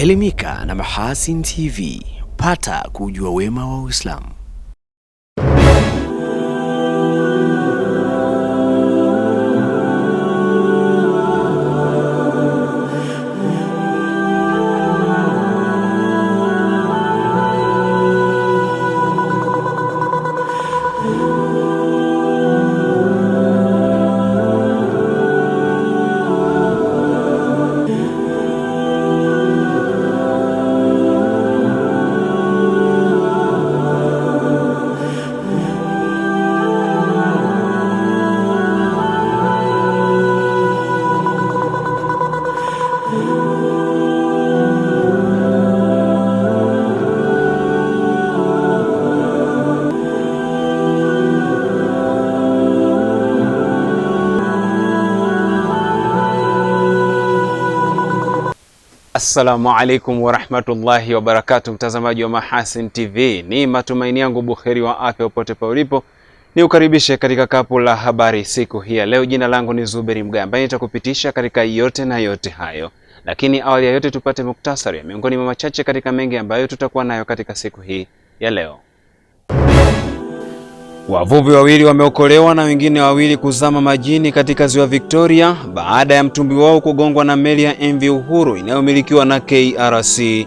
Elimika na Mahasin TV, pata kujua wema wa Uislamu. Assalamu alaikum wa rahmatullahi wa barakatuh, mtazamaji wa Mahasin TV. Ni matumaini yangu buheri wa afya upote pa ulipo. Ni ukaribishe katika kapu la habari siku hii ya leo. Jina langu ni Zuberi Mgamba, nitakupitisha katika yote na yote hayo. Lakini awali ya yote tupate muktasari miongoni mwa machache katika mengi ambayo tutakuwa nayo katika siku hii ya leo. Wavuvi wawili wameokolewa na wengine wawili kuzama majini katika ziwa Victoria baada ya mtumbwi wao kugongwa na meli ya MV Uhuru inayomilikiwa na KRC.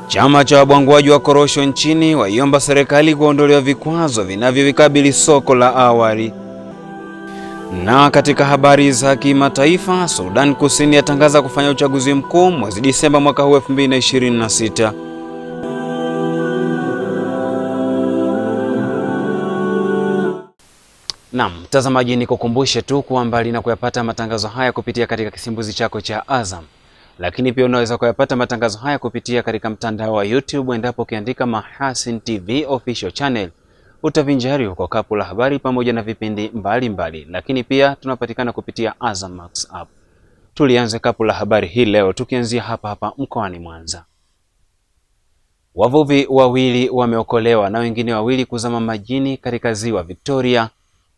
Chama cha wabwanguaji wa korosho nchini waiomba serikali kuondolewa vikwazo vinavyovikabili soko la awali. Na katika habari za kimataifa, Sudan Kusini yatangaza kufanya uchaguzi mkuu mwezi Disemba mwaka huu 2026. Naam, mtazamaji, nikukumbushe tu kuwa mbali na kuyapata matangazo haya kupitia katika kisimbuzi chako cha Azam, lakini pia unaweza kuyapata matangazo haya kupitia katika mtandao wa YouTube endapo ukiandika Mahasin TV official channel. Utavinjari huko kapu la habari pamoja na vipindi mbalimbali. Lakini pia tunapatikana kupitia Azam Max app. Tulianze kapu la habari hii leo tukianzia hapa mkoani Mwanza. Wavuvi wawili wameokolewa na wengine wawili kuzama majini katika ziwa Victoria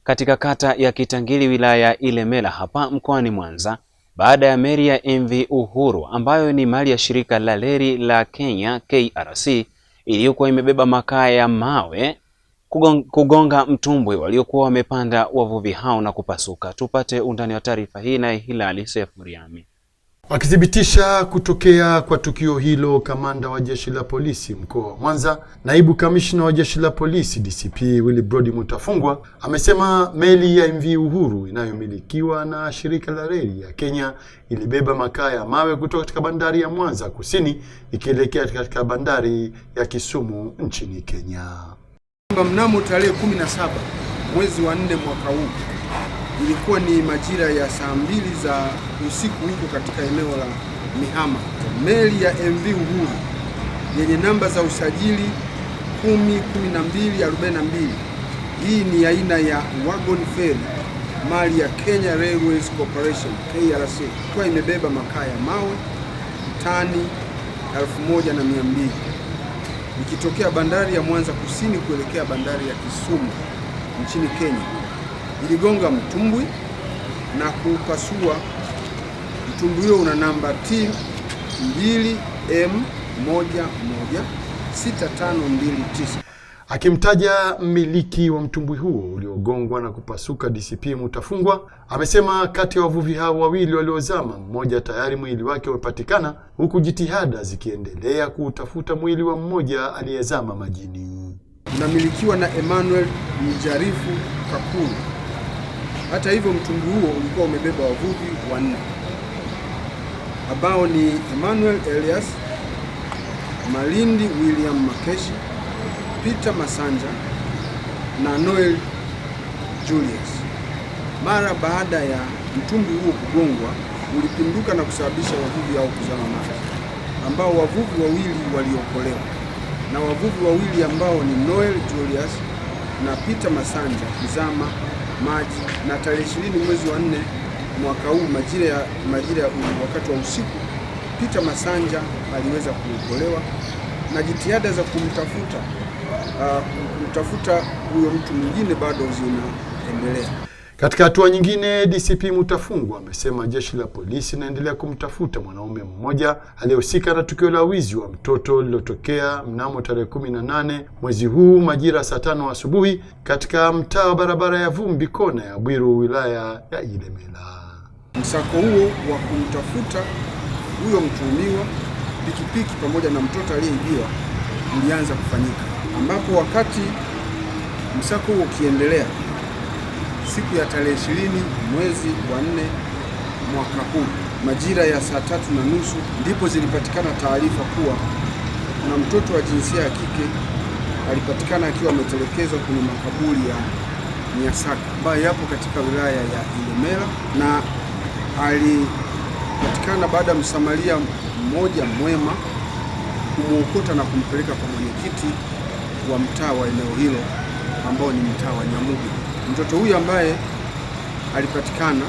katika kata ya Kitangili wilaya ya Ilemela hapa mkoani Mwanza baada ya meli ya MV Uhuru ambayo ni mali ya shirika la reli la Kenya KRC iliyokuwa imebeba makaa ya mawe kugonga mtumbwi waliokuwa wamepanda wavuvi hao na kupasuka. Tupate undani wa taarifa hii na Hilali Seif Muriami. Akithibitisha kutokea kwa tukio hilo, kamanda wa jeshi la polisi mkoa wa Mwanza, naibu kamishna wa jeshi la polisi DCP Willibrod Mutafungwa amesema meli ya MV Uhuru inayomilikiwa na shirika la reli ya Kenya ilibeba makaa ya mawe kutoka katika bandari ya Mwanza Kusini ikielekea katika bandari ya Kisumu nchini Kenya. Mnamo tarehe 17 mwezi wa 4 mwaka huu, ilikuwa ni majira ya saa 2 za usiku huko katika eneo la Mihama, meli ya MV Uhuru yenye namba za usajili 101242. Hii ni aina ya wagon ferry mali ya Kenya Railways Corporation KRC, kwa imebeba makaa ya mawe tani 1200 ikitokea bandari ya Mwanza Kusini kuelekea bandari ya Kisumu nchini Kenya. Iligonga mtumbwi na kupasua. Mtumbwi huo una namba T2M116529. Akimtaja mmiliki wa mtumbwi huo uliogongwa na kupasuka, DCP Mutafungwa amesema kati ya wavuvi hao wawili waliozama, mmoja tayari mwili wake umepatikana, huku jitihada zikiendelea kutafuta mwili wa mmoja aliyezama majini. Unamilikiwa na Emmanuel Mjarifu Kakuru. Hata hivyo, mtumbwi huo ulikuwa umebeba wavuvi 4 ambao ni Emmanuel Elias, Malindi William Makeshi, Peter Masanja na Noel Julius. Mara baada ya mtumbwi huo kugongwa, ulipinduka na kusababisha wavuvi hao kuzama maji, ambao wavuvi wawili waliokolewa na wavuvi wawili ambao ni Noel Julius na Peter Masanja kuzama maji, na tarehe 20 mwezi wa 4 mwaka huu majira wakati wa usiku, Peter Masanja aliweza kuokolewa na jitihada za kumtafuta huyo mtu mwingine bado zinaendelea. Katika hatua nyingine, DCP Mutafungwa amesema jeshi la polisi linaendelea kumtafuta mwanaume mmoja aliyehusika na tukio la wizi wa mtoto lililotokea mnamo tarehe 18 mwezi huu majira saa 5 asubuhi katika mtaa wa barabara ya Vumbi kona ya Bwiru wilaya ya Ilemela. Msako huo wa kumtafuta huyo mtuhumiwa, pikipiki pamoja na mtoto aliyeibiwa ulianza kufanyika, ambapo wakati msako huo ukiendelea, siku ya tarehe 20 mwezi wa 4 mwaka huu majira ya saa 3:30 ndipo zilipatikana taarifa kuwa kuna mtoto wa jinsia ya kike alipatikana akiwa ametelekezwa kwenye makaburi ya Nyasaka ambayo yapo katika wilaya ya Ilemela, na alipatikana baada ya msamaria mmoja mwema kumuokota na kumpeleka kwa mwenyekiti wa mtaa wa eneo hilo ambao ni mtaa wa Nyamugu. Mtoto huyu ambaye alipatikana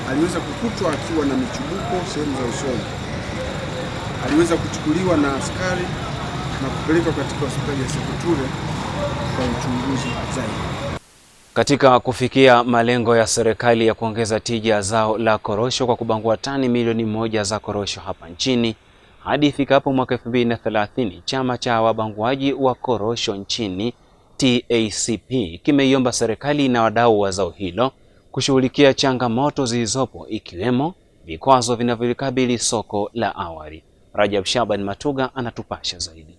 aliweza kukutwa akiwa na michubuko sehemu za usoni. Aliweza kuchukuliwa na askari na kupelekwa katika hospitali ya Sekoture kwa uchunguzi zaidi. Katika kufikia malengo ya serikali ya kuongeza tija ya zao la korosho kwa kubangua tani milioni 1 za korosho hapa nchini hadi ifikapo mwaka 2030, chama cha wabanguaji wa korosho nchini TACP kimeiomba serikali na wadau wa zao hilo kushughulikia changamoto zilizopo ikiwemo vikwazo vinavyolikabili soko la awali. Rajab Shaban Matuga anatupasha zaidi.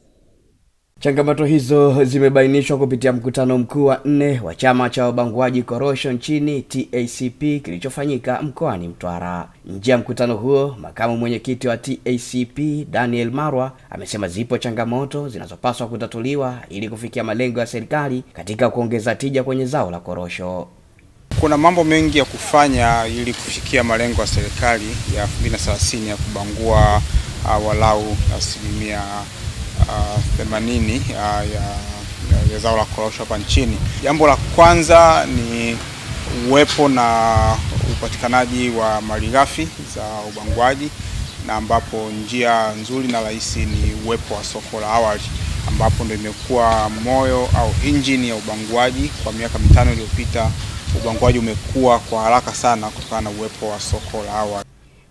Changamoto hizo zimebainishwa kupitia mkutano mkuu wa 4 wa chama cha wabanguaji korosho nchini TACP kilichofanyika mkoani Mtwara. Nje ya mkutano huo, makamu mwenyekiti wa TACP Daniel Marwa amesema zipo changamoto zinazopaswa kutatuliwa ili kufikia malengo ya serikali katika kuongeza tija kwenye zao la korosho. Kuna mambo mengi ya kufanya ili kufikia malengo ya serikali ya 2030 ya kubangua walau asilimia 80 ya zao la korosho hapa nchini. Jambo la kwanza ni uwepo na upatikanaji wa malighafi za ubanguaji, na ambapo njia nzuri na rahisi ni uwepo wa soko la awali, ambapo ndio imekuwa moyo au injini ya ubanguaji. Kwa miaka 5 iliyopita ubanguaji umekuwa kwa haraka sana kutokana na uwepo wa soko la awali.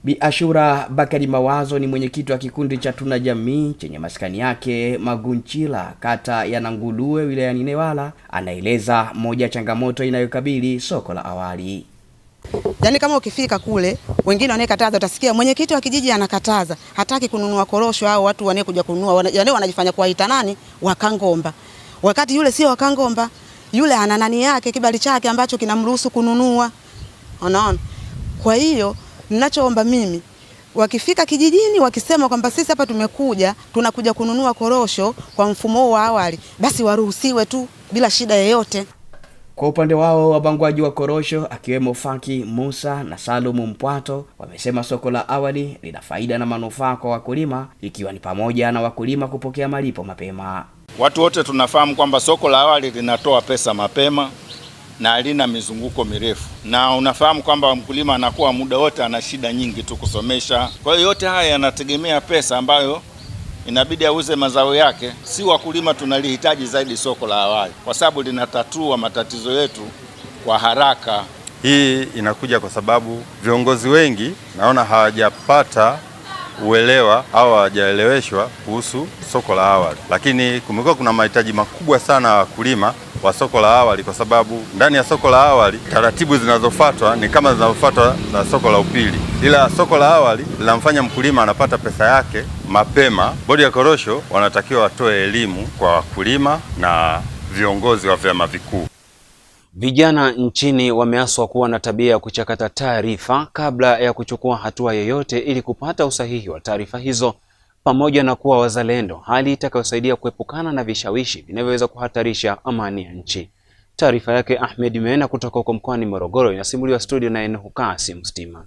Bi Ashura Bakari Mawazo ni mwenyekiti wa kikundi cha Tuna Jamii chenye maskani yake Magunchila, kata ya Nanguluwe, wilayani Newala. Anaeleza moja changamoto inayokabili soko la awali. Yaani kama ukifika kule, wengine wanekataza, utasikia mwenyekiti wa kijiji anakataza, hataki kununua korosho au watu wanekuja kununua, yaani wanajifanya kuwaita nani wakangomba. Wakati yule sio wakangomba, yule ana nani yake, kibali chake ambacho kinamruhusu kununua. Unaona? Kwa hiyo ninachoomba mimi, wakifika kijijini wakisema kwamba sisi hapa tunakuja kununua korosho kwa mfumo wa awali, basi waruhusiwe tu bila shida yoyote. Kwa upande wao, wabanguaji wa korosho akiwemo Faki Musa na Salumu Mpwato wamesema soko la awali lina faida na manufaa kwa wakulima, ikiwa ni pamoja na wakulima kupokea malipo mapema. Watu wote tunafahamu kwamba soko la awali linatoa pesa mapema na halina mizunguko mirefu, na unafahamu kwamba mkulima anakuwa muda wote ana shida nyingi tu kusomesha. Kwa hiyo yote haya yanategemea pesa ambayo inabidi auze mazao yake. Si wakulima tunalihitaji zaidi soko la awali, kwa sababu linatatua matatizo yetu kwa haraka. Hii inakuja kwa sababu viongozi wengi naona hawajapata uelewa au hawajaeleweshwa kuhusu soko la awali, lakini kumekuwa kuna mahitaji makubwa sana ya wakulima wa soko la awali, kwa sababu ndani ya soko la awali taratibu zinazofuatwa ni kama zinazofuatwa na soko la upili, ila soko la awali linamfanya mkulima anapata pesa yake mapema. Bodi ya korosho wanatakiwa watoe elimu kwa wakulima na viongozi wa vyama vikuu. Vijana nchini wameaswa kuwa na tabia ya kuchakata taarifa kabla ya kuchukua hatua yoyote ili kupata usahihi wa taarifa hizo, pamoja na kuwa wazalendo, hali itakayosaidia kuepukana na vishawishi vinavyoweza kuhatarisha amani ya nchi. Taarifa yake Ahmed Mena kutoka huko mkoani Morogoro inasimuliwa studio na Enuhukasi Mstima.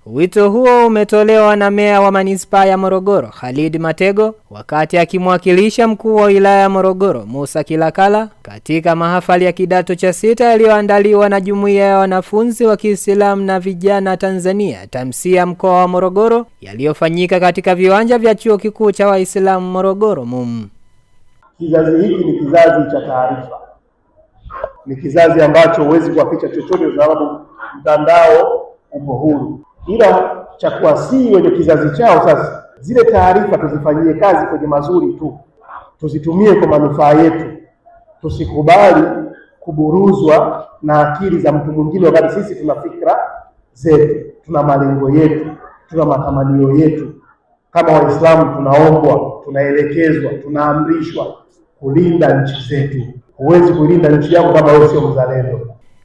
Wito huo umetolewa na meya wa manispaa ya Morogoro Khalid Matego wakati akimwakilisha mkuu wa wilaya ya Morogoro Musa Kilakala katika mahafali ya kidato cha 6 yaliyoandaliwa na jumuiya ya wanafunzi wa Kiislamu na vijana Tanzania TAMSIA mkoa wa Morogoro, yaliyofanyika katika viwanja vya chuo kikuu cha Waislamu Morogoro MUM. Kizazi hiki ni kizazi cha taarifa. ni kizazi ambacho huwezi kuwaficha chochote kwa sababu mtandao upo huru. Ila cha kuwasihi wenye kizazi chao sasa, zile taarifa tuzifanyie kazi kwenye mazuri tu, tuzitumie kwa manufaa yetu, tusikubali kuburuzwa na akili za mtu mwingine, wakati sisi tuna fikra zetu, tuna malengo yetu, tuna matamanio yetu. Kama Waislamu tunaombwa, tunaelekezwa, tunaamrishwa kulinda nchi zetu. Huwezi kulinda nchi yako kama wewe sio mzalendo.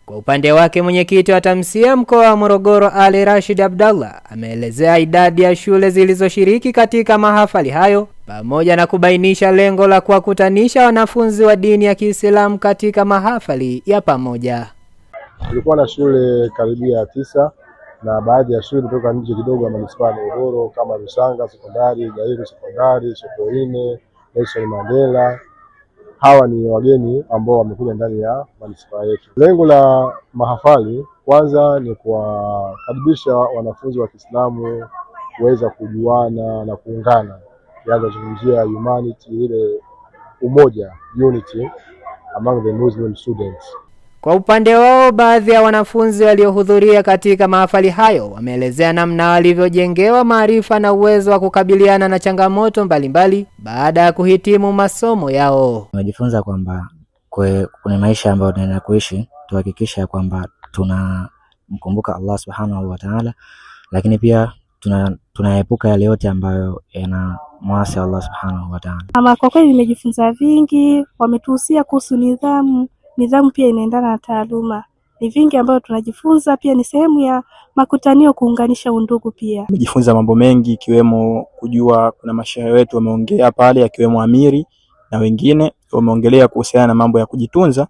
Kwa upande wake mwenyekiti wa Tamsia mkoa wa Morogoro Ali Rashid Abdallah ameelezea idadi ya shule zilizoshiriki katika mahafali hayo pamoja na kubainisha lengo la kuwakutanisha wanafunzi wa dini ya Kiislamu katika mahafali ya pamoja. Tulikuwa na shule karibia 9 na baadhi ya shule kutoka nje kidogo ya manispaa ya Morogoro kama Rusanga Sekondari, Gairo Sekondari, Sokoine, Nelson Mandela. Hawa ni wageni ambao wamekuja ndani ya manispaa yetu. Lengo la mahafali kwanza ni kuwakaribisha wanafunzi wa Kiislamu kuweza kujuana na kuungana, yazungumzia humanity, ile umoja, unity among the Muslim students. Kwa upande wao, baadhi ya wanafunzi waliohudhuria katika mahafali hayo wameelezea namna walivyojengewa maarifa na uwezo wa kukabiliana na changamoto mbalimbali baada ya kuhitimu masomo yao. Tumejifunza kwamba kwenye maisha ambayo tunaenda kuishi, tuhakikisha kwamba tunamkumbuka Allah Subhanahu wa Ta'ala, lakini pia tunaepuka yale yote ambayo yanamwasi Allah Subhanahu wa Ta'ala. Ama kwa kweli nimejifunza vingi, wametuhusia kuhusu nidhamu. Nidhamu pia inaendana na taaluma. Ni vingi ambayo tunajifunza, pia ni sehemu ya makutanio kuunganisha undugu pia. Nimejifunza mambo mengi ikiwemo kujua kuna mashaikh wetu wameongea pale, akiwemo Amiri na wengine wameongelea kuhusiana na mambo ya kujitunza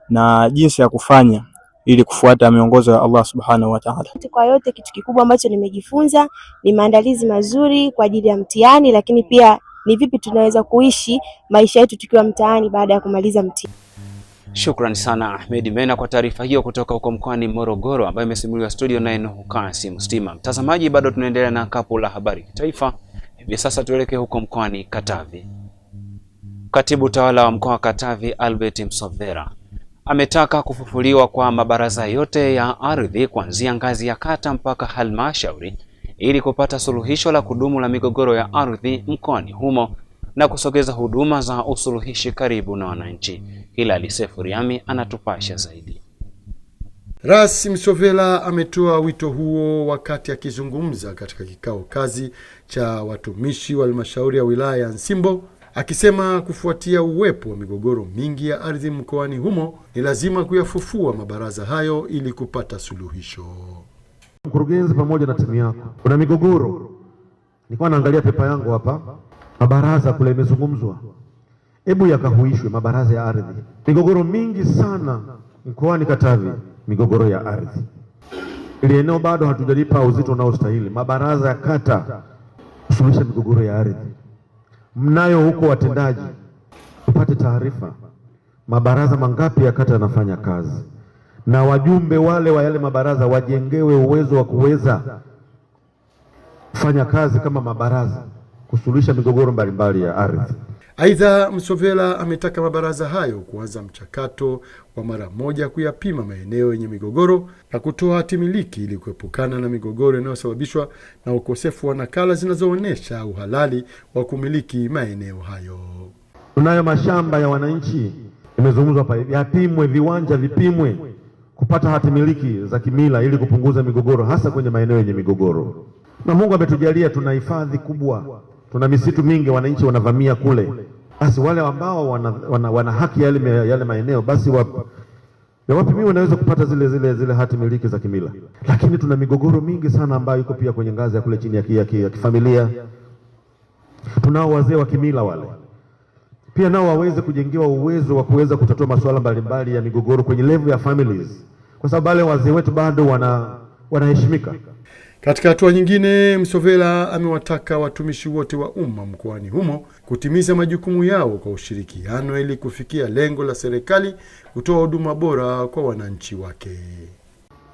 na jinsi ya kufanya ili kufuata miongozo ya Allah Subhanahu wa Ta'ala. Kwa yote, kitu kikubwa ambacho nimejifunza ni maandalizi mazuri kwa ajili ya mtihani, lakini pia ni vipi tunaweza kuishi maisha yetu tukiwa mtaani baada ya kumaliza mtihani. Shukrani sana Ahmed Mena kwa taarifa hiyo kutoka huko mkoani Morogoro ambayo imesimuliwa studio na Enoch Kasim Stima. Mtazamaji, bado tunaendelea na kapu la habari kitaifa. Hivi sasa tuelekee huko mkoani Katavi. Katibu tawala wa mkoa wa Katavi Albert Msovera ametaka kufufuliwa kwa mabaraza yote ya ardhi kuanzia ngazi ya kata mpaka halmashauri ili kupata suluhisho la kudumu la migogoro ya ardhi mkoani humo na kusogeza huduma za usuluhishi karibu na wananchi. Hilali Sefuriami anatupasha zaidi. Ras Msovela ametoa wito huo wakati akizungumza katika kikao kazi cha watumishi wa halmashauri ya wilaya ya Nsimbo, akisema kufuatia uwepo wa migogoro mingi ya ardhi mkoani humo ni lazima kuyafufua mabaraza hayo ili kupata suluhisho. Mkurugenzi pamoja na timu yako, kuna migogoro. Nilikuwa naangalia pepa yangu hapa, mabaraza kule imezungumzwa. Hebu yakahuishwe mabaraza ya ardhi. Migogoro mingi sana mkoani Katavi, migogoro ya ardhi. Ile eneo bado hatujalipa uzito unaostahili. Mabaraza ya kata kusuluhisha migogoro ya ardhi. Mnayo huko watendaji, tupate taarifa mabaraza mangapi ya kata yanafanya kazi, na wajumbe wale wa yale mabaraza wajengewe uwezo wa kuweza kufanya kazi kama mabaraza kusuluhisha migogoro mbalimbali ya ardhi. Aidha, Msovela ametaka mabaraza hayo kuanza mchakato wa mara moja kuyapima maeneo yenye migogoro na kutoa hati miliki ili kuepukana na migogoro inayosababishwa na ukosefu wa nakala zinazoonesha uhalali wa kumiliki maeneo hayo. Tunayo mashamba ya wananchi, imezungumzwa hapa, yapimwe, viwanja vipimwe, kupata hati miliki za kimila ili kupunguza migogoro hasa kwenye maeneo yenye migogoro. Na Mungu ametujalia tuna hifadhi kubwa. Tuna misitu mingi, wananchi wanavamia kule. Basi wale ambao wana haki yale maeneo, basi wapimiwe naweza kupata zile hati miliki za kimila. Lakini tuna migogoro mingi sana ambayo iko pia kwenye ngazi ya kule chini ya kifamilia. Tunao wazee wa kimila wale, pia nao waweze kujengewa uwezo wa kuweza kutatua masuala mbalimbali ya migogoro kwenye level ya families, kwa sababu wale wazee wetu bado wanaheshimika. Katika hatua nyingine, Msovela amewataka watumishi wote wa umma mkoani humo kutimiza majukumu yao kwa ushirikiano ili kufikia lengo la serikali kutoa huduma bora kwa wananchi wake.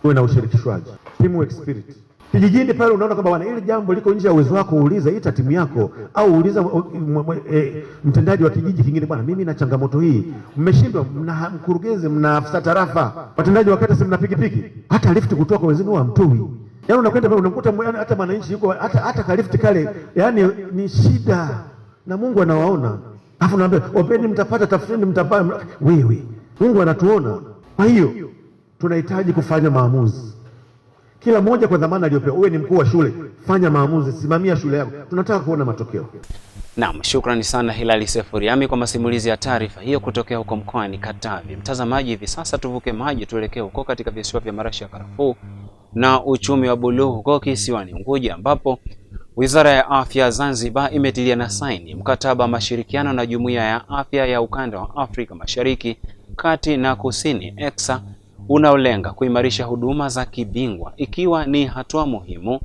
Tuwe na ushirikishwaji, teamwork spirit. Kijijini pale unaona kwamba bwana, ile jambo liko nje ya uwezo wako, uuliza ita timu yako au uuliza mtendaji wa kijiji kingine, bwana mimi na changamoto hii. Mmeshindwa, mna mkurugenzi, mna afisa tarafa, watendaji wa kata, si mna pikipiki, hata lift kutoka wenzenu hamtoi. Yaani unakwenda pale unamkuta hata mwananchi yuko hata kalifti kale, yani ni shida na Mungu anawaona. Alafu naambia openi, mtapata, tafuteni mtapata. Wewe Mungu anatuona. Kwa hiyo tunahitaji kufanya maamuzi, kila mmoja kwa dhamana aliyopewa. Uwe ni mkuu wa shule, fanya maamuzi, simamia shule yako, tunataka kuona matokeo. Naam, shukrani sana Hilali Sefuriami kwa masimulizi ya taarifa hiyo kutokea huko mkoani Katavi. Mtazamaji, hivi sasa tuvuke maji tuelekee huko katika visiwa vya marashi ya karafuu na uchumi wa buluu huko kisiwani Unguja, ambapo Wizara ya Afya Zanzibar imetilia na saini mkataba wa mashirikiano na Jumuiya ya Afya ya Ukanda wa Afrika Mashariki, Kati na Kusini ECSA, unaolenga kuimarisha huduma za kibingwa, ikiwa ni hatua muhimu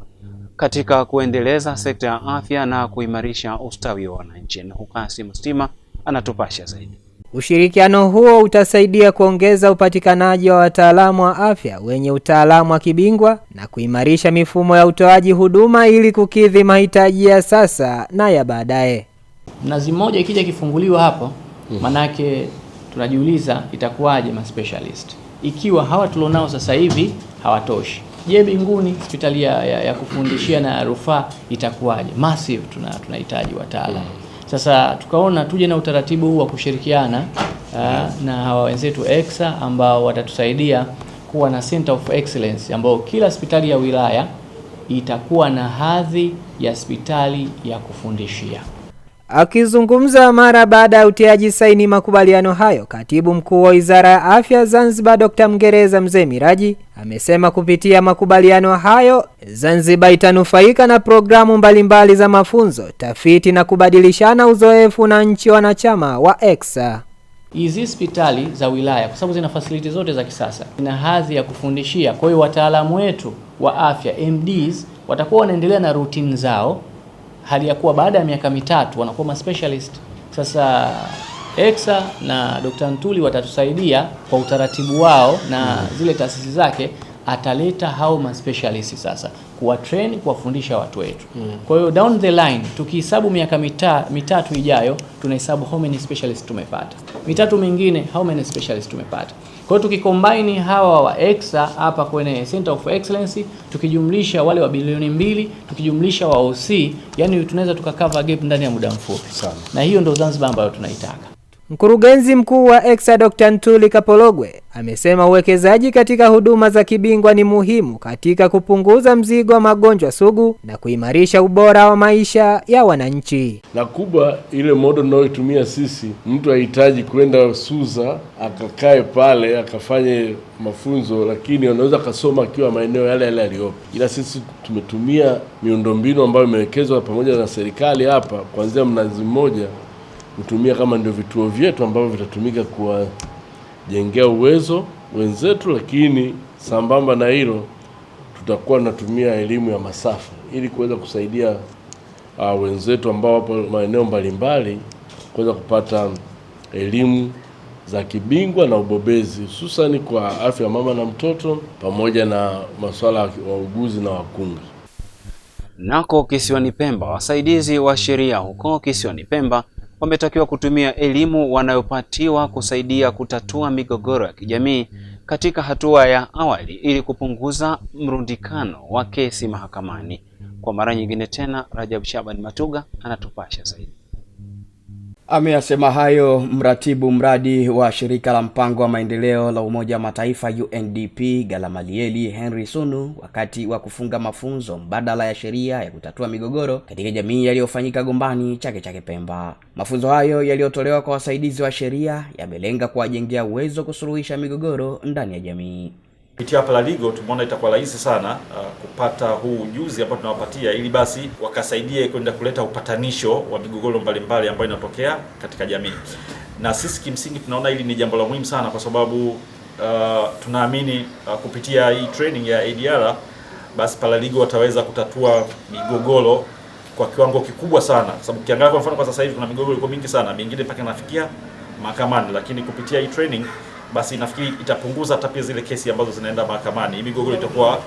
katika kuendeleza sekta ya afya na kuimarisha ustawi wa wananchi. Na Hukasi Mustima anatupasha zaidi. Ushirikiano huo utasaidia kuongeza upatikanaji wa wataalamu wa afya wenye utaalamu wa kibingwa na kuimarisha mifumo ya utoaji huduma ili kukidhi mahitaji ya sasa na ya baadaye. Mnazi mmoja ikija kifunguliwa hapo, manake tunajiuliza itakuwaje ma specialist ikiwa hawa tulionao sasa hivi hawatoshi. Je, mbinguni hospitali ya kufundishia na rufaa itakuwaje? Massive, tunahitaji wataalamu. Sasa tukaona tuje na utaratibu huu wa kushirikiana na hawa wenzetu ECSA ambao watatusaidia kuwa na Center of Excellence ambao kila hospitali ya wilaya itakuwa na hadhi ya hospitali ya kufundishia. Akizungumza mara baada ya utiaji saini makubaliano hayo, Katibu Mkuu wa Wizara ya Afya Zanzibar Dr. Mngereza Mzee Miraji amesema kupitia makubaliano hayo Zanzibar itanufaika na programu mbalimbali za mafunzo, tafiti na kubadilishana uzoefu na nchi wanachama wa ECSA. Hizi hospitali za wilaya kwa sababu zina facility zote za kisasa, ina hadhi ya kufundishia. Kwa hiyo wataalamu wetu wa afya MDs watakuwa wanaendelea na routine zao, hali ya kuwa baada ya miaka 3 wanakuwa ma specialist. Sasa ECSA na Dr. Ntuli watatusaidia kwa utaratibu wao na zile taasisi zake, ataleta hao ma specialist sasa kuwa train, kuwafundisha watu wetu. Kwa hiyo down the line tukihesabu miaka mitatu ijayo, tunahesabu how many specialists tumepata. Mitatu mingine how many specialists tumepata. Kwa hiyo tukicombine hawa wa ECSA hapa kwenye Center of Excellence, tukijumlisha wale wa bilioni 2, tukijumlisha wa OC, yani tunaweza tukakava gap ndani ya muda mfupi sana. Na hiyo ndio Zanzibar ambayo tunaitaka. Mkurugenzi mkuu wa ECSA Dr. Ntuli Kapologwe amesema uwekezaji katika huduma za kibingwa ni muhimu katika kupunguza mzigo wa magonjwa sugu na kuimarisha ubora wa maisha ya wananchi. Na kubwa ile model tunayotumia sisi, mtu hahitaji kwenda Suza akakae pale akafanye mafunzo, lakini anaweza kasoma akiwa maeneo yale yale aliyopo. Ila sisi tumetumia miundombinu ambayo imewekezwa pamoja na serikali hapa, kuanzia Mnazi Mmoja kutumia kama ndio vituo vyetu ambavyo vitatumika kuwajengea uwezo wenzetu, lakini sambamba na hilo tutakuwa tunatumia elimu ya masafa ili kuweza kusaidia wenzetu ambao wapo maeneo mbalimbali kuweza kupata elimu za kibingwa na ubobezi, hususan kwa afya mama na mtoto pamoja na masuala ya wauguzi na wakunga. Nako kisiwani Pemba, wasaidizi wa sheria huko kisiwani Pemba wametakiwa kutumia elimu wanayopatiwa kusaidia kutatua migogoro ya kijamii katika hatua ya awali ili kupunguza mrundikano wa kesi mahakamani. Kwa mara nyingine tena, Rajab Shaban Matuga anatupasha zaidi. Ameyasema hayo mratibu mradi wa shirika la mpango wa maendeleo la Umoja wa Mataifa UNDP Galamalieli Henry Sunu wakati wa kufunga mafunzo mbadala ya sheria ya kutatua migogoro katika jamii yaliyofanyika Gombani Chake Pemba. Mafunzo hayo yaliyotolewa kwa wasaidizi wa sheria yamelenga kuwajengea uwezo kusuluhisha migogoro ndani ya jamii. Kupitia Paralegal tumeona itakuwa rahisi sana kupata huu ujuzi ambao tunawapatia ili basi wakasaidie kwenda kuleta upatanisho wa migogoro mbalimbali ambayo inatokea katika jamii. Na sisi kimsingi tunaona hili ni jambo la muhimu sana kwa sababu tunaamini kupitia hii training ya ADR basi Paralegal wataweza kutatua migogoro kwa kiwango kikubwa sana. Kwa sababu ukiangalia kwa mfano kwa sasa hivi kuna migogoro iko mingi sana, mingine mpaka inafikia mahakamani, lakini kupitia hii training basi nafikiri itapunguza hata pia zile kesi ambazo zinaenda mahakamani. Hii migogoro itakuwa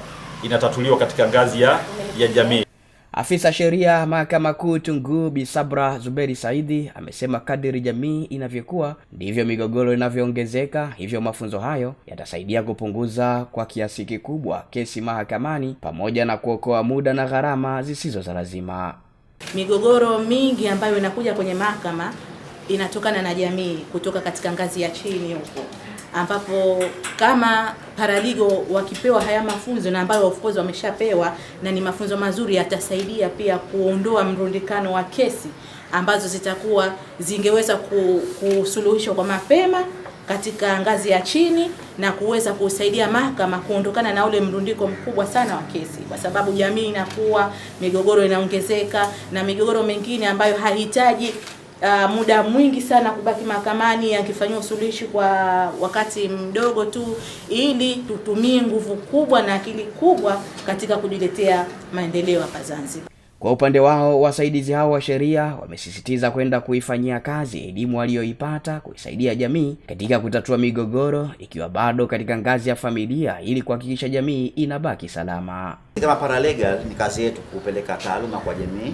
inatatuliwa katika ngazi ya jamii. Afisa sheria Mahakama Kuu Tunguu Bi Sabra Zuberi Saidi amesema kadiri jamii inavyokuwa ndivyo migogoro inavyoongezeka, hivyo mafunzo hayo yatasaidia kupunguza kwa kiasi kikubwa kesi mahakamani pamoja na kuokoa muda na gharama zisizo za lazima. Migogoro mingi ambayo inakuja kwenye mahakama inatokana na jamii kutoka katika ngazi ya chini huko, ambapo kama paralegal wakipewa haya mafunzo na ambayo of course wameshapewa na ni mafunzo mazuri, yatasaidia pia kuondoa mrundikano wa kesi ambazo zingeweza kusuluhishwa kwa mapema katika ngazi ya chini na kuweza kusaidia mahakama kuondokana na ule mrundiko mkubwa sana wa kesi, kwa sababu jamii inakuwa, migogoro inaongezeka na migogoro mingine ambayo hahitaji muda mwingi sana kubaki mahakamani yakifanywa usuluhishi kwa wakati mdogo tu, ili tutumie nguvu kubwa na akili kubwa katika kujiletea maendeleo hapa Zanzibar. Kwa upande wao, wasaidizi hao wa sheria wamesisitiza kwenda kuifanyia kazi elimu walioipata kuisaidia jamii katika kutatua migogoro ikiwa bado katika ngazi ya familia, ili kuhakikisha jamii inabaki salama. Kama paralegal ni kazi yetu kupeleka taaluma kwa jamii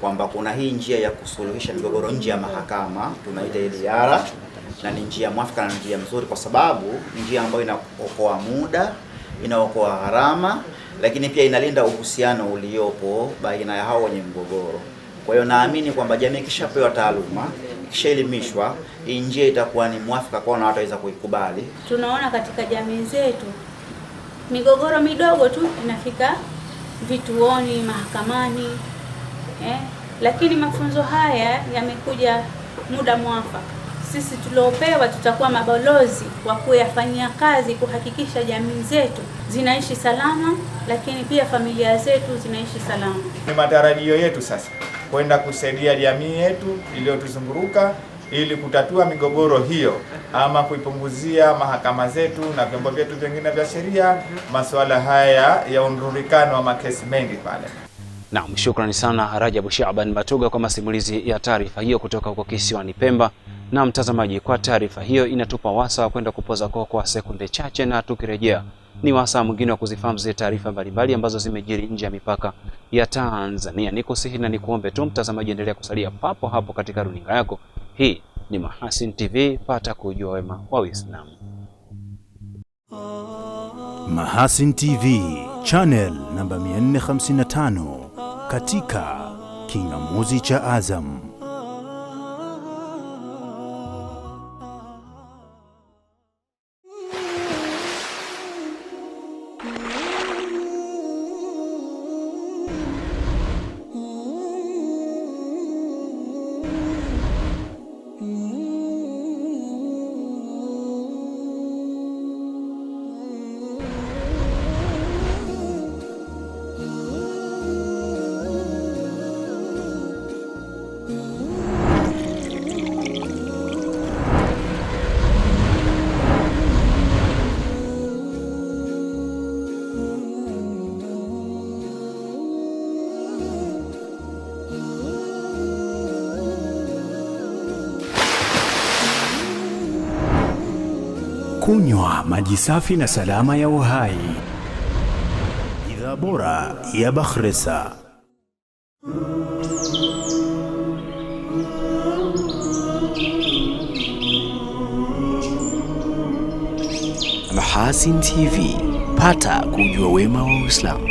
kwamba kuna hii njia ya kusuluhisha migogoro nje ya mahakama, tunaita IDR, na ni njia mwafaka na njia mzuri kwa sababu ni njia ambayo inaokoa muda, inaokoa gharama, lakini pia inalinda uhusiano uliopo baina ya hao wenye mgogoro. Kwa hiyo naamini kwamba jamii kishapewa taaluma, kishaelimishwa, hii njia itakuwa ni mwafaka kwa na watu waweza kuikubali. Tunaona katika jamii zetu migogoro midogo tu inafika vituoni, mahakamani, lakini mafunzo haya yamekuja muda mwafaka. Sisi tuliopewa tutakuwa mabalozi wa kuyafanyia kazi kuhakikisha jamii zetu zinaishi salama, lakini pia familia zetu zinaishi salama. Ni matarajio yetu sasa kwenda kusaidia jamii yetu iliyotuzunguruka ili kutatua migogoro hiyo, ama kuipunguzia mahakama zetu na vyombo vyetu vingine vya sheria masuala haya ya undurikano wa makesi mengi pale. Naam, shukrani sana Rajabu Shaaban Matuga kwa masimulizi ya taarifa hiyo kutoka huko kisiwani Pemba. Na mtazamaji, kwa taarifa hiyo inatupa wasaa kwenda kupoza kwa sekunde chache, na tukirejea ni wasaa mwingine wa kuzifahamu zile taarifa mbalimbali ambazo zimejiri nje ya mipaka ya Tanzania. Nikusihi na nikuombe tu mtazamaji, endelea kusalia papo hapo katika runinga yako. Hii ni Mahasin TV, pata kujua wema wa Uislamu. Mahasin TV, channel namba 455 katika kingamuzi cha Azam. Kunywa maji safi na salama ya uhai. Bidhaa bora ya Bakhresa. Mahasin TV, pata kujua wema wa Uislamu.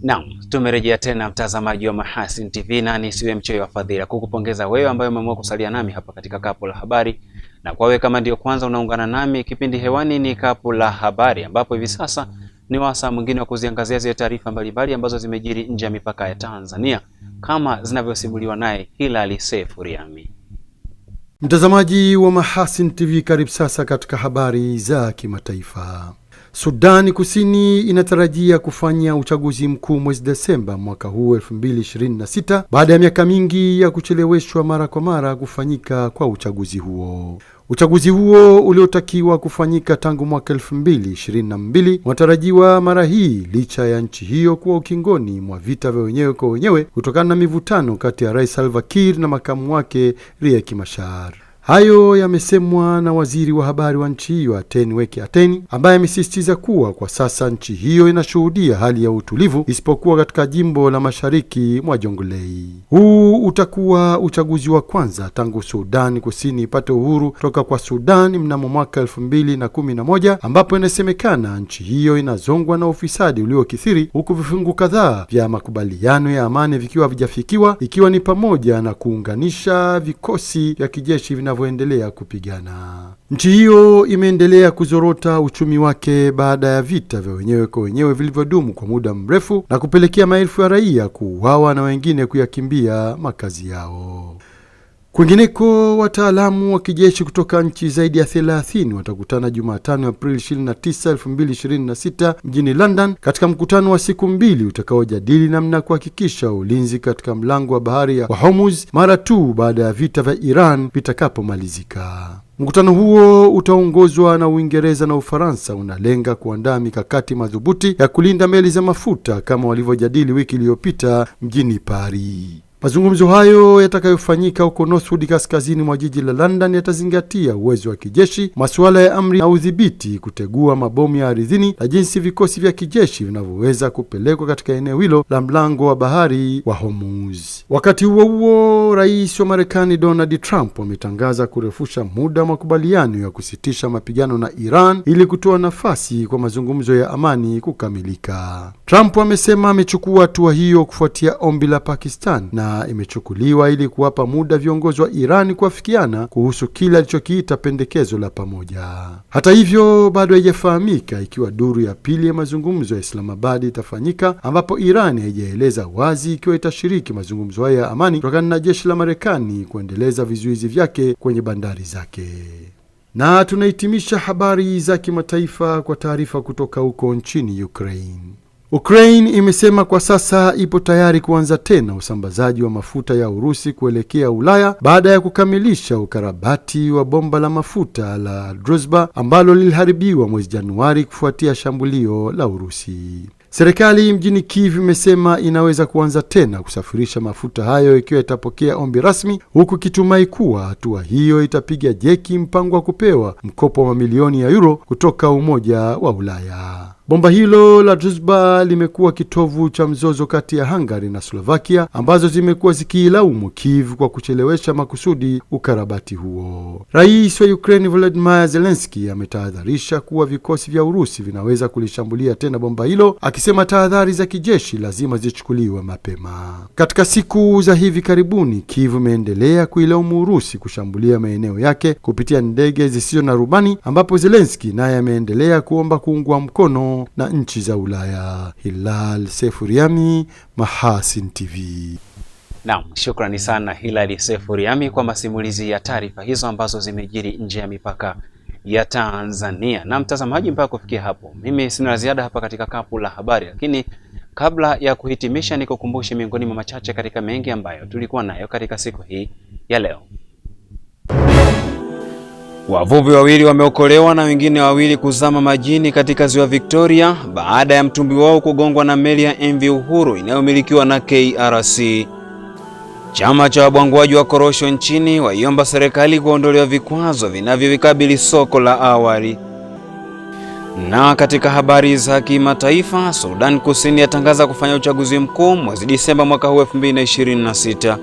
Naam, tumerejea tena mtazamaji wa Mahasin TV, na nisiwe mchoyo wa fadhila kukupongeza wewe ambaye umeamua kusalia nami hapa katika Kapu la Habari. Na kwa wewe kama ndio kwanza unaungana nami, kipindi hewani ni Kapu la Habari, ambapo hivi sasa ni wasaa mwingine wa kuziangazia zile taarifa mbalimbali ambazo zimejiri nje ya mipaka ya Tanzania kama zinavyosimuliwa naye Hilali Sefu Riami. Mtazamaji wa Mahasin TV, karibu sasa katika habari za kimataifa. Sudani Kusini inatarajia kufanya uchaguzi mkuu mwezi Desemba mwaka huu 2026 baada ya miaka mingi ya kucheleweshwa mara kwa mara kufanyika kwa uchaguzi huo. Uchaguzi huo uliotakiwa kufanyika tangu mwaka 2022 unatarajiwa mara hii licha ya nchi hiyo kuwa ukingoni mwa vita vya wenyewe kwa wenyewe kutokana na mivutano kati ya Rais Salva Kiir na makamu wake Riek Machar. Hayo yamesemwa na waziri wa habari wa nchi hiyo Ateni Weke Ateni, ambaye amesisitiza kuwa kwa sasa nchi hiyo inashuhudia hali ya utulivu isipokuwa katika jimbo la mashariki mwa Jonglei. Huu utakuwa uchaguzi wa kwanza tangu Sudan Kusini ipate uhuru toka kwa Sudan mnamo mwaka 2011, ambapo inasemekana nchi hiyo inazongwa na ufisadi uliokithiri, huku vifungu kadhaa vya makubaliano ya amani vikiwa havijafikiwa, ikiwa ni pamoja na kuunganisha vikosi vya kijeshi vinavyoendelea kupigana. Nchi hiyo imeendelea kuzorota uchumi wake baada ya vita vya wenyewe kwa wenyewe vilivyodumu kwa muda mrefu na kupelekea maelfu ya raia kuuawa na wengine kuyakimbia makazi yao. Kwingineko, wataalamu wa kijeshi kutoka nchi zaidi ya 30 watakutana Jumatano Aprili 29, 2026 mjini London katika mkutano wa siku 2 utakaojadili namna kuhakikisha ulinzi katika mlango wa bahari ya Hormuz mara tu baada ya vita vya Iran vitakapomalizika. Mkutano huo utaongozwa na Uingereza na Ufaransa, unalenga kuandaa mikakati madhubuti ya kulinda meli za mafuta kama walivyojadili wiki iliyopita mjini Paris. Mazungumzo hayo yatakayofanyika huko Northwood kaskazini mwa jiji la London yatazingatia uwezo wa kijeshi, masuala ya amri na udhibiti, kutegua mabomu ya ardhini na jinsi vikosi vya kijeshi vinavyoweza kupelekwa katika eneo hilo la mlango wa bahari wa Hormuz. Wakati huo huo, Rais wa Marekani Donald Trump ametangaza kurefusha muda wa makubaliano ya kusitisha mapigano na Iran ili kutoa nafasi kwa mazungumzo ya amani kukamilika. Trump amesema amechukua hatua hiyo kufuatia ombi la Pakistan na imechukuliwa ili kuwapa muda viongozi wa Iran kuafikiana kuhusu kile alichokiita pendekezo la pamoja. Hata hivyo, bado haijafahamika ikiwa duru ya pili ya mazungumzo ya Islamabad itafanyika, ambapo Iran haijaeleza wazi ikiwa itashiriki mazungumzo haya ya amani kutokana na jeshi la Marekani kuendeleza vizuizi vyake kwenye bandari zake. Na tunahitimisha habari za kimataifa kwa taarifa kutoka huko nchini Ukraine. Ukraine imesema kwa sasa ipo tayari kuanza tena usambazaji wa mafuta ya Urusi kuelekea Ulaya baada ya kukamilisha ukarabati wa bomba la mafuta la Druzhba ambalo liliharibiwa mwezi Januari kufuatia shambulio la Urusi. Serikali mjini Kiev imesema inaweza kuanza tena kusafirisha mafuta hayo ikiwa itapokea ombi rasmi, huku kitumai kuwa hatua hiyo itapiga jeki mpango wa kupewa mkopo wa mamilioni ya euro kutoka Umoja wa Ulaya. Bomba hilo la Druzhba limekuwa kitovu cha mzozo kati ya Hungary na Slovakia, ambazo zimekuwa zikiilaumu Kiev kwa kuchelewesha makusudi ukarabati huo. Rais wa Ukraine Volodymyr Zelensky ametahadharisha kuwa vikosi vya Urusi vinaweza kulishambulia tena bomba hilo, akisema tahadhari za kijeshi lazima zichukuliwe mapema. Katika siku za hivi karibuni, Kiev imeendelea kuilaumu Urusi kushambulia maeneo yake kupitia ndege zisizo na rubani, ambapo Zelensky naye ameendelea kuomba kuungwa mkono na nchi za Ulaya. Hilal Sefuriami, Mahasin TV. Naam, shukrani sana Hilal Sefuriami kwa masimulizi ya taarifa hizo ambazo zimejiri nje ya mipaka ya Tanzania. Na mtazamaji, mpaka kufikia hapo mimi sina ziada hapa katika kapu la habari, lakini kabla ya kuhitimisha nikukumbushe miongoni mwa machache katika mengi ambayo tulikuwa nayo katika siku hii ya leo. Wavuvi wawili wameokolewa na wengine wawili kuzama majini katika ziwa Victoria baada ya mtumbi wao kugongwa na meli ya MV Uhuru inayomilikiwa na KRC. Chama cha wabwanguaji wa korosho nchini waiomba serikali kuondolewa vikwazo vinavyovikabili soko la awali. Na katika habari za kimataifa, Sudan Kusini yatangaza kufanya uchaguzi mkuu mwezi Disemba mwaka huu 2026.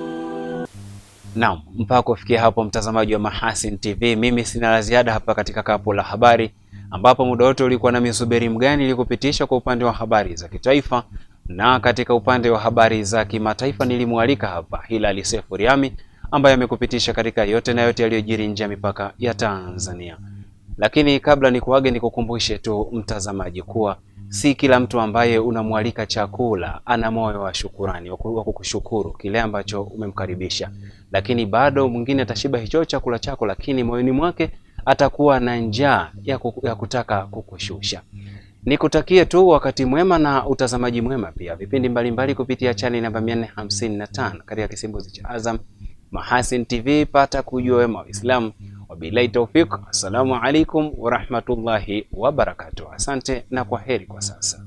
Naam, mpaka kufikia hapo mtazamaji wa Mahasin TV, mimi sina la ziada hapa katika kapu la habari, ambapo muda wote ulikuwa na Misubiri Mgani ili kupitisha kwa upande wa habari za kitaifa, na katika upande wa habari za kimataifa nilimualika hapa Hilal Sefuriami ambaye amekupitisha katika yote na yote yaliyojiri nje ya mipaka ya Tanzania. Lakini kabla nikuage, nikukumbushe tu mtazamaji kuwa si kila mtu ambaye unamwalika chakula ana moyo wa shukurani wa kukushukuru kile ambacho umemkaribisha, lakini bado mwingine atashiba hicho chakula chako, lakini moyoni mwake atakuwa na njaa ya kutaka kukushusha. Nikutakie tu wakati mwema na utazamaji mwema pia vipindi mbalimbali kupitia channel namba 455 katika kisimbuzi cha Azam Mahasin TV. Pata kujua wema wa Islam. Wabillahi tawfik. Assalamu alaikum wa rahmatullahi wa barakatuh. Asante na kwa heri kwa sasa.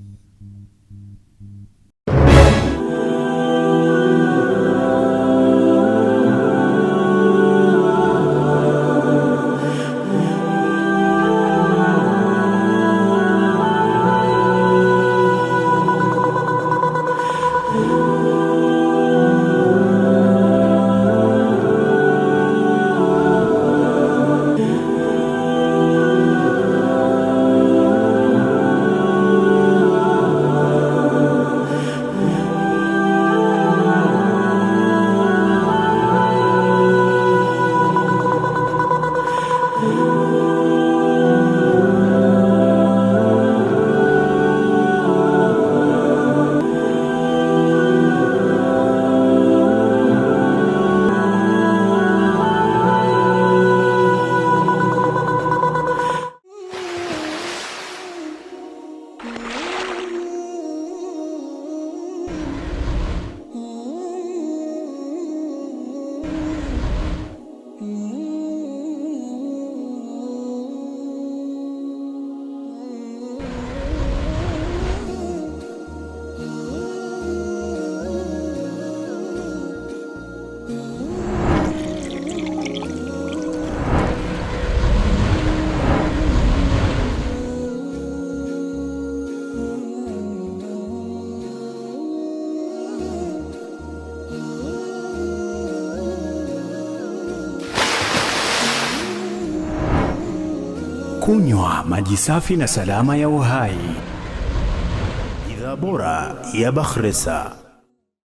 Kunywa maji safi na salama ya uhai. Bidhaa bora ya Bakhresa.